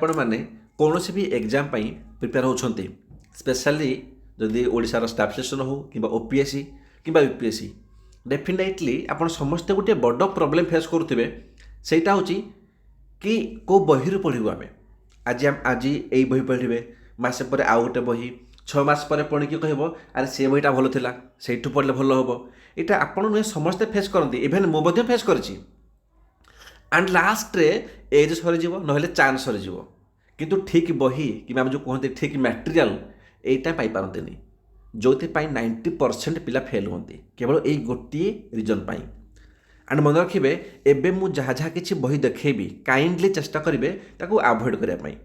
आपण मैंने कौन भी एग्जाम प्रिपेयर होती स्पेशली जदि ओडिशार स्टाफ सिलेक्शन हो कि ओपीएससी कि यूपीएससी डेफिनेटली आप समस्ते गोटे बड़ प्रोब्लेम फेस करुवे सेटा हूँ कि कौ बही पढ़ू आम आज यही बही पढ़े मसे पर आउ गोटे बही 6 मास पर पढ़ी कह अरे से बहीटा भल था से पढ़ले भल हम यहाँ आपड़ नुहे समस्ते फेस करती इभेन मुझे फेस करी एंड लास्ट रे एज सरीज ना चान्स सरीज किंतु ठीक बही कि आम जो कहते ठीक मटेरियल यहीटा पाइपारती जो 90% पिला फेल होती केवल यही गोटे रिजन पाई एंड मन रखिए एबे मु जहाँ जहाँ किसी बही देखेबी काइंडली चेष्टा करेंगे ताकू अवॉइड करने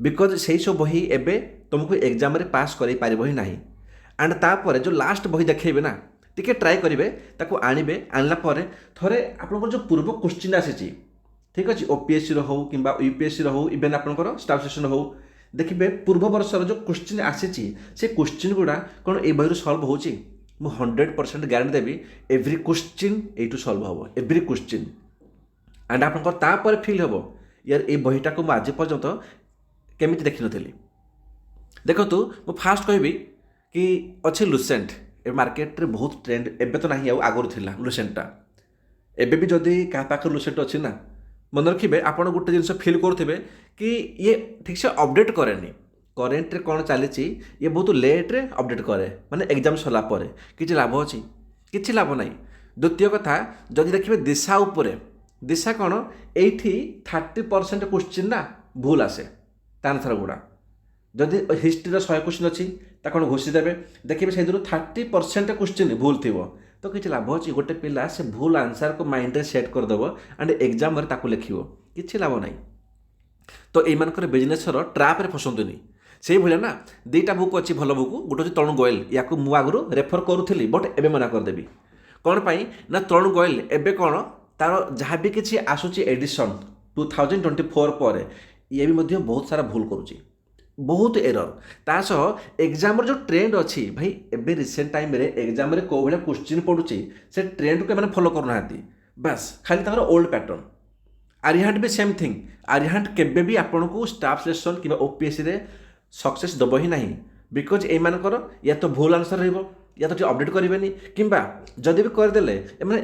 बिकज से सब बही एबे तुमको एग्जाम रे पास कर पार ही ना एंड तापर जो लास्ट बही देखेबे ना टिके ट्राए करेंगे ताकू आणवे आणला थोड़े आपंकर जो पूर्व क्वेश्चन आसी ठीक अच्छे ओपीएससी हो कि यूपीएससी हो इवेन आपंकर स्टाफ सिलेक्शन हो देखिए पूर्व वर्षर जो क्वेश्चन आसी से क्वेश्चन गुड़ा कौन ये बही सल्व हो 100% guarantee Devi every question you solve हम एव्री क्वेश्चन एंड आपंकर फिल हम यार ये बहीटा को आज पर्यंत केमी देखी नी देखु मु फास्ट कहबी कि अच्छे लुसेंट ए मार्केट रे बहुत ट्रेंड एबे तो नहीं आगुरी थिला लुसेंटा एबे भी जदि क्या पाखे लुसेंट अच्छी ना मन रखिए आपड़ गोटे जिन फिल करुवे कि ये ठीक से अपडेट करेनि करेन्ट रे कौन चली ये बहुत लेट रे अपडेट करे माने एग्जाम सरला परे किछि लाभ अच्छी किछि लाभ ना द्वितीय कथा जदि देखिए दिशा उपरे दिशा कौन एठी 30% क्वेश्चन ना भूल आसे आंसर गुड़ा जदि हिस्ट्री 100 क्वेश्चन अच्छी कौन घोषी देवे देखिए से 30% क्वेश्चन भूल थी तो किसी लाभ अच्छी गोटे पिला से भूल आंसर को माइंड रे सेट करदेव एंड एग्जाम लिख किसी लाभ ना तो यही बिजनेस ट्राप रे फसंतुनी से भाया ना दुईटा बुक अच्छी भल बुक गोटे हूँ तरुण गोयल या मुझे आगु रेफर करूली बट एबे मना करदेवी कौन पाई ना तरुण गोयल एबे कौन तार जहाँ भी किसी आसूची एडिशन 2024 पर ये भी बहुत सारा भूल करुच्ची बहुत एरर ता सह एग्जाम जो ट्रेंड अच्छी भाई एबे रिसेंट टाइम रे एग्जाम रे को भाया क्वेश्चन पड़ुची से ट्रेंड को मैंने फॉलो करना बस खाली तार ओल्ड पैटर्न आर्यहांट भी सेम थिंग आर्यहांट केबे भी आपन को स्टाफ सिलेक्शन कि ओपीएससी रे सक्सेस दब ही नहीं बिकज एमानकर या तो भूल आंसर रहिबो या तो अपडेट करेंगे किंबा जदि भी करदेले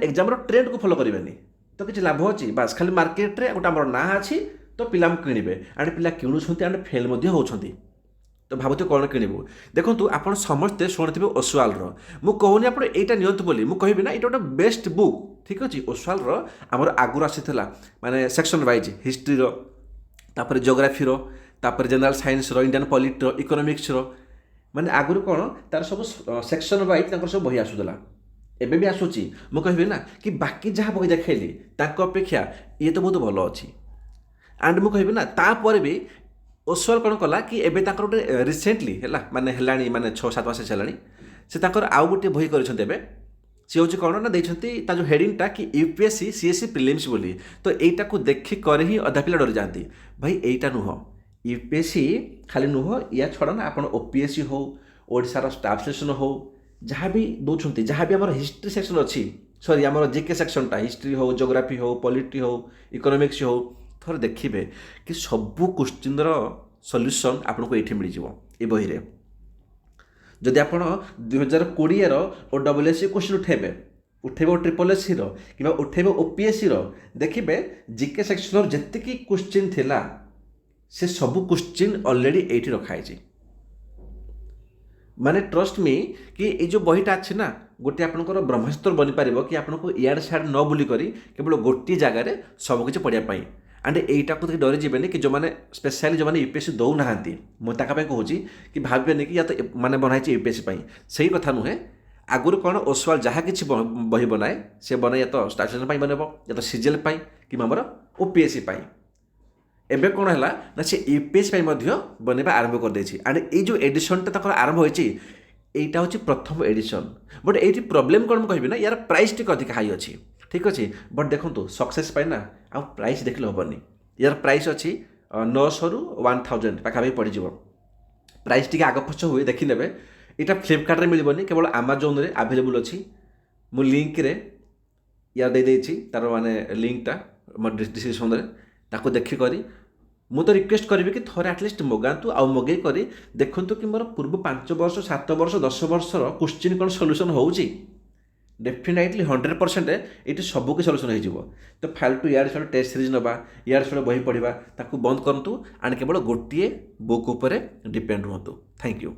एग्जाम ट्रेंड को फॉलो करेंगे तो किसी लाभ अच्छी बस खाली मार्केट रे गोटे आम ना अच्छी तो पिला किणवे एंड पिला किणुंट एंड फेल होती तो भावते कौन किणवु देखो आप समस्ते शुणुवे ओसवाल मु कहूनी आप यहाँ नियंतु बोली मुझे कहबी ना ये गोटे बेस्ट बुक ठीक अच्छे ओसवाल आमर आगुरी आसी माने सेक्शन वाइज हिस्ट्री तापर जियोग्राफी तापर general science Indian polity economics माने आगुरी कौन तार सब सेक्शन वाइज सब बही आसूला एबे भी आसूची मुझे कहबी ना कि बाकी जहाँ बही देखली अपेक्षा ये तो बहुत भल अच्छी एंड मुझे कहबी ना तापर भी ओसवाल कौन कला कि एबे ताकर गोटे रिसेंटली है माने हेलानी माने 6-7 मास चलानी से ताकर आउ गोटे बही करछन्ते एबे सी हूँ कौन ना देखते जो हेडिंगटा कि यूपीएससी सीएससी प्रिलिम्स बोली तो यहीटा को देखी कर ही अधा पिला डरी जाती भाई यहीटा नुह यूपीएससी खाली नुह या छड़ा ना आप ओपीएससी हो ओडिशार स्टाफ सिलेक्शन हो जहाँ भी दौरान जहाँ भी आम हिस्ट्री सेक्शन अच्छी सॉरी आम जीके सेक्शनटा हिस्ट्री हो जियोग्राफी हो पॉलिटी हो इकोनॉमिक्स हो थोड़े देखिए कि सबू क्वेश्चन सॉल्यूशन आपको ये मिल जाए बही रे जदि आप 2020 ओडब्ल्यूएससी क्वेश्चन उठेबे ट्रिपल एससी कि उठेबे ओपीएससी देखिए जीके सेक्शन जितकी क्वेश्चन थिला से सब क्वेश्चन ऑलरेडी एटी रखाई माने ट्रस्ट मी कि ये जो बहीटा अच्छे ना गोटे आपंकर ब्रह्मास्त्र बनी पार कि आपको इयाड़े सियाड़े न बुलिक केवल गोटे जगार सबकि पढ़ाई एंड यहीटा को डरी जीवेनि कि जो मैंने स्पेशली जो मैंने यूपीएससी दौना मुझे कहूँ कि भावेनि कि या तो मैंने बनाई यूपीएससी से कथा नुहे आगुरी कौन ओसवाल जहाँ किसी बही बनाए से बनाए या तो स्टाफ सिलेक्शन बनब या तो सीजीएल कि आमर ओपीएससी एबे कौन है ना से यूपीएससी बनवा आरंभ कर एंड ये जो एडिशनटा आरंभ होती यहीटा हूँ प्रथम एडिशन बट ये प्रॉब्लम कौन कहबी ना यार प्राइस टी अधिक हाई अच्छी ठीक अच्छे बट देखो सक्सेस ना आ प्राइस देखले हेनी यार प्राइस अच्छी 900 ରୁ 1000 पाखापाखि पड़ज प्राइस टी आग पछ हुए देखने यहाँ फ्लिपकार्ट मिलबनी केवल आमाजोन रे अवेलेबल अच्छी मु लिंक रे यार दे तार माने लिंकटा मो डिस्क्रिप्शन रे ताको देखिक ମୁଁ ତ ରିକ୍ୱେଷ୍ଟ କରିବି କି ଥରେ ଆଟଲିଷ୍ଟ ମଗାନ୍ତୁ ଆଉ ମଗେଇ କରି ଦେଖନ୍ତୁ କି ମୋର ପୂର୍ବ 5 ବର୍ଷ 7 ବର୍ଷ 10 ବର୍ଷର କୋଶ୍ଚିନ୍ କ'ଣ ସଲ୍ୟୁସନ୍ ହେଉଛି। ଡେଫିନେଟଲି 100% ଏଇଠି ସବୁକି ସଲ୍ୟୁସନ୍ ହେଇଯିବ। ତ ଫାଲତୁ ଇଆଡ଼େ ସିଆଡ଼େ ଟେଷ୍ଟ ସିରିଜ୍ ନେବା, ଇଆଡ଼େ ସିଆଡ଼େ ବହି ପଢ଼ିବା ତାକୁ ବନ୍ଦ କରନ୍ତୁ ଆଣ୍ଡ କେବଳ ଗୋଟିଏ ବୁକ୍ ଉପରେ ଡିପେଣ୍ଡ ରୁହନ୍ତୁ। Thank you.